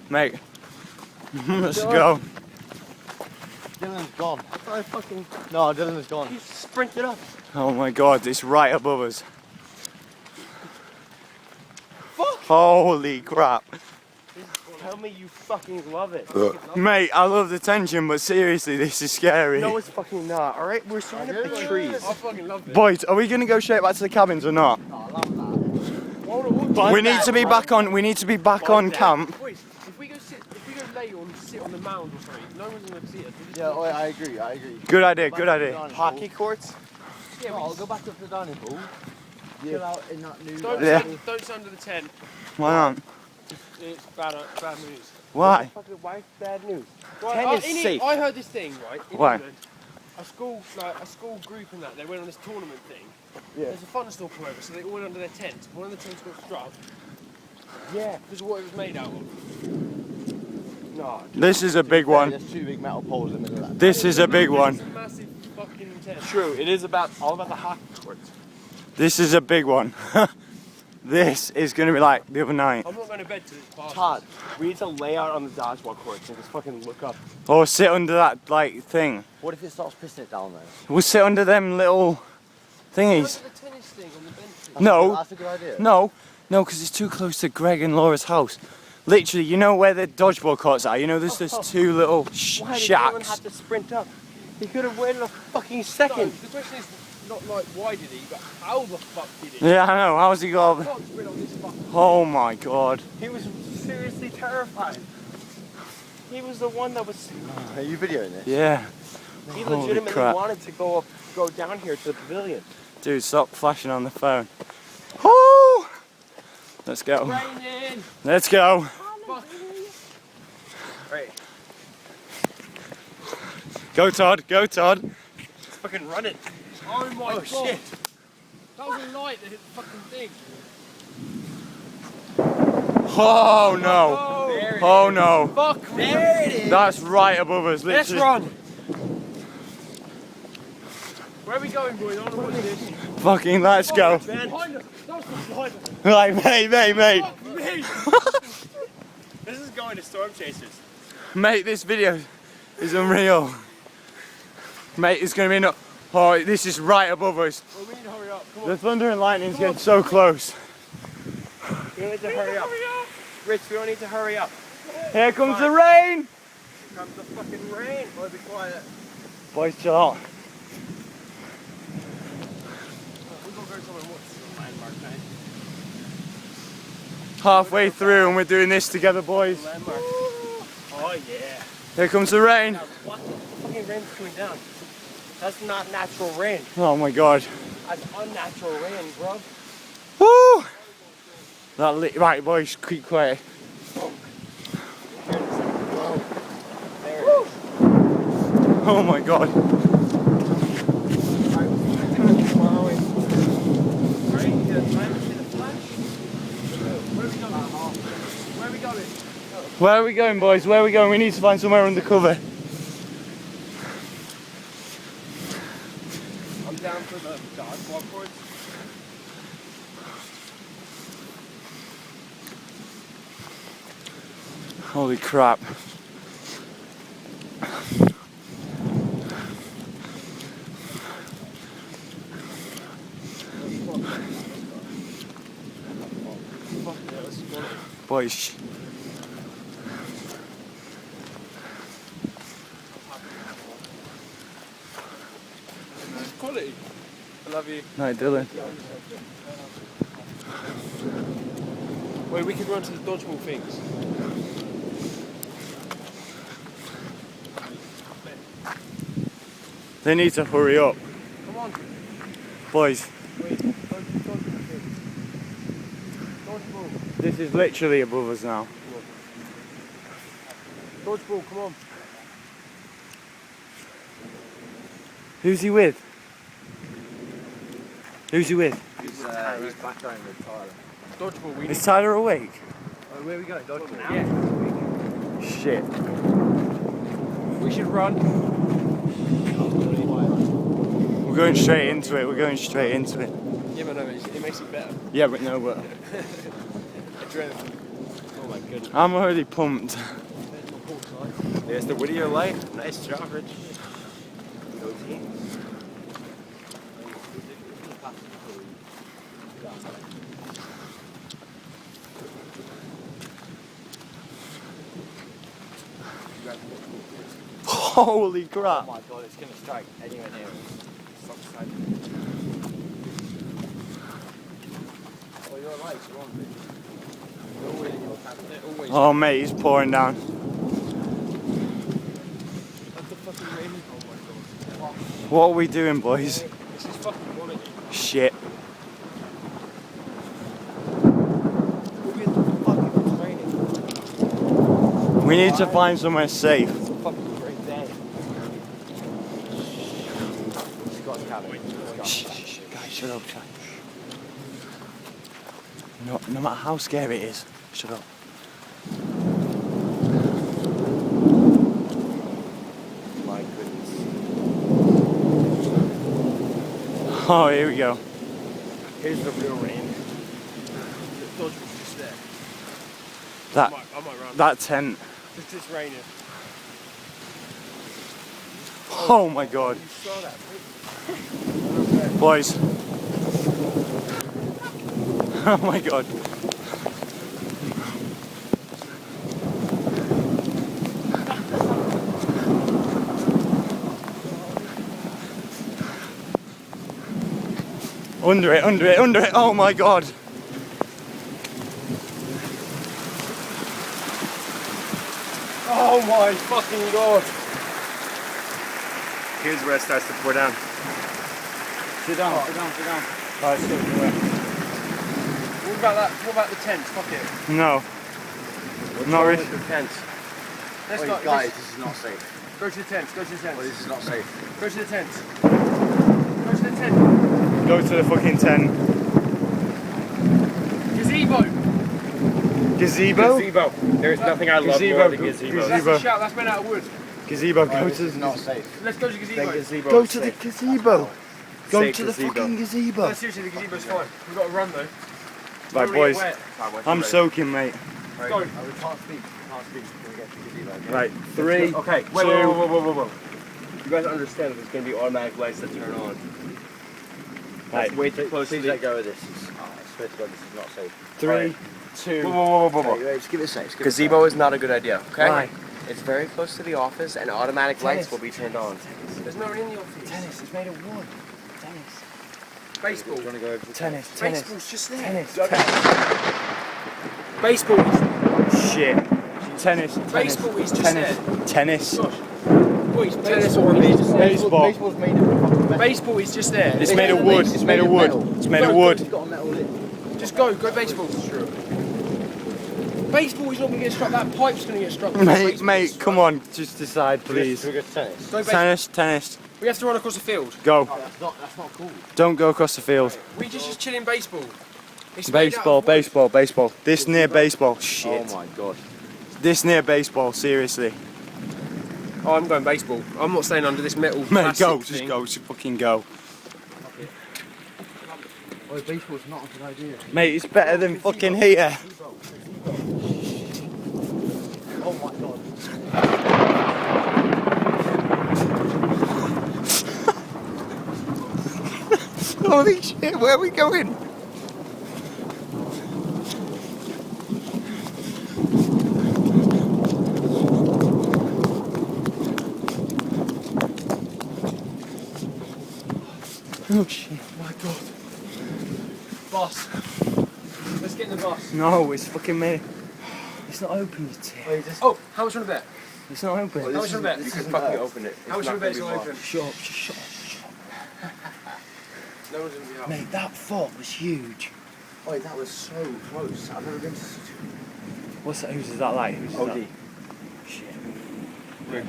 Mate, let's go. Dylan's gone. No, Dylan's gone. He sprinted up. Oh my god, it's right above us. Fuck! Holy crap. Tell me you fucking love it. Mate, I love the tension, but seriously, this is scary. No, it's fucking not. Alright, we're surrounded by trees. I fucking love it. Boys, are we gonna go straight back to the cabins or not? Oh, I love that. We need to be back on. We need to be back on camp. Boys, if we go lay on, sit on the mound or something, no one's gonna see us. Yeah, I agree. Good idea. Good idea. Hockey courts? Yeah, I'll go back up to the dining hall. Chill out in that new. Don't sit under the tent. Why not? It's bad news. Why? Why is bad news? Right, Tent is safe. I heard this thing, right? In Why? England, a school group and that, they went on this tournament thing. Yeah. There's a thunderstorm come over, so they all went under their tent. One of the tents got struck. Yeah. Because of what it was made out of. No. This is a big one. There's two big metal poles in the middle of that. This is a big one. It's a massive fucking tent. True, it is all about the hockey courts. This is a big one. This is gonna be like the other night. I'm not going to bed till it's past. Todd, we need to lay out on the dodgeball courts and just fucking look up. Or sit under that like thing. What if it starts pissing it down there? We'll sit under them little thingies. Look at the tennis thing on the bench. No. That's a good idea. No, because it's too close to Greg and Laura's house. Literally, you know where the dodgeball courts are? You know, there's just two little Why did Dylan shacks. have to sprint up? He could have waited a fucking No, second. the question is not like why did he, but how the fuck did he? Yeah, I know. How's he I got? can't sprint on this fucking. Oh my god. He was seriously terrified. He was the one that was. Are you videoing this? Yeah. He Holy legitimately crap. wanted to go down here to the pavilion. Dude, stop flashing on the phone. Woo! Let's go. Raining. Let's go. Fuck. Right, Go, Todd. Go, Todd. let's fucking run it. Oh my god. Shit. That was a light that hit the fucking thing. Oh no. There it Oh no. Fuck. There it is. That's right above us, Let's literally. run. Where are we going, boys? I want to watch this. Fucking let's go. Man. Behind us. That was behind us. Like, mate. Fuck me. This is going to Storm Chasers. Mate, this video is unreal. Mate, it's gonna be no. Oh, this is right above us. Well, we need to hurry up. Come on. The thunder and lightning's getting so close. We don't need to hurry up. Rich, we don't need to hurry up. Here comes the rain. Here comes the fucking rain. Boy, be quiet. Boys, chill out. We're going to go somewhere and watch the landmark, mate. Halfway through and we're doing this together, boys. Landmark. Oh, yeah. Here comes the rain. Now, what the fucking rain's coming down? That's not natural rain. Oh my god. That's unnatural rain, bro. Woo! Right, boys, keep quiet. There it is. Oh my god. Right, you got time to see the flash? Where are we going? Where are we going? Where are we going, boys? Where are we going? We need to find somewhere under cover. I'm down for the dodgeball courts. Holy crap. Boys. Quality. I love you. Night, Dylan. Wait, we could run to the dodgeball things. They need to hurry up. Come on. Boys, Wait, dodgeball things. Dodgeball. this is literally above us now. Dodgeball, come on. Who's he with? Who's he with? He's back down with Tyler. Dodgeball, we need. Is Tyler awake? Oh, where are we going? Dodgeball. Yeah. Shit. We should run. We're going straight into it. We're going straight into it. Yeah, but no, it makes it better. Yeah, but no, but Adrenaline. Oh my goodness. I'm already pumped. There's the Whittier light. Nice job, Rich. Go team. Holy crap. Oh my god, it's gonna strike anywhere near us. Stop striking. Oh, your lights are on, bitch. They're always in your camera. They're always Oh mate, it's pouring down. That's the fucking rain. Oh my god. What are we doing, boys? This is fucking quality. Shit. Look at the fucking it's raining. We need to find somewhere safe. It's a fucking great day. Scott's coming. Shh, guys, shut up, Chai. No matter how scary it is, shut up. My goodness. Oh, here we go. Here's the real rain. The dodge was just there. That I might run. that tent. It's raining. Oh my god. You saw that, Boys. Oh my god. Under it, under it, under it. Oh my god. Oh my fucking god. Here's where it starts to pour down. Sit down, sit down, sit down. Alright, sit down. What about that? What about the tents? Fuck it. No. What's Not wrong really. with the tents? Let's Wait, go, guys, let's this is not safe. go to the tents. Go to the tents. Oh, this is not safe. Go to the tents. Go to the tent. Go to the fucking tent. Gazebo. Gazebo? Gazebo. There's nothing I love Gazebo. more than gazebo. Gazebo. That's a shout. That's made out of wood. Gazebo, Oh, go this to is not safe. Let's go to the gazebo. Gazebo. Go is to the safe. gazebo. Go Safe to the gazebo. fucking No, gazebo. seriously, the gazebo's fine. We've got to run though. Right, We're boys. wet. I'm soaking, mate. Go. Oh, we can't speak. We can't speak before we get to the gazebo. Okay? Right, 3, Okay, wait, 2. whoa. You guys understand that there's going to be automatic lights that turn on. That's Right. way too close to Please the... let go of this. I swear to God, this is not safe. 3, 2. Whoa. Okay, just give it a sec. Gazebo is not a good idea, okay? Why? It's very close to the office and automatic lights will be turned on. There's no one in the office. Tennis, it's made of wood. Tennis. Baseball. Do you want to go over to the Tennis. Baseball's just there. Tennis. Baseball. Shit. Tennis. Baseball is just Tennis. there. Tennis. Gosh. Boys, Tennis baseball or is just there. Baseball. Baseball's made of fucking metal. Baseball is just there. It's made of wood. It's made of wood. It's made of It's wood. got a metal lid. Just go baseball. Baseball is not going to get struck. That pipe's going to get struck. Mate, come on. Just decide, please. Should we go to tennis? Go baseball. Tennis. We have to run across the field. Go. Oh, that's not cool. Don't go across the field. We just chilling baseball. It's made out of Baseball, wood. baseball. This near baseball. Shit. Oh my god. This near baseball, seriously. Oh, I'm going baseball. I'm not staying under this metal. Mate, plastic go. thing. Just go. Just fucking go. Oh, baseball's not a good idea. Mate, it's better than fucking here. Oh my god. Holy shit, where are we going? Oh shit. My God. Bus. Let's get in the bus. No, it's fucking me. It's not open, you tit. Oh, how much you want to bet? It's not open. How much you want to bet? this You can isn't fucking Earth. open it. How much you want to bet it's not open? Shut up, shut up. No one's going to be out. Mate, that fog was huge. Oh, that was so close. I've never been to such What's that? Who's is that like? Who's is OD. that? Shit. We're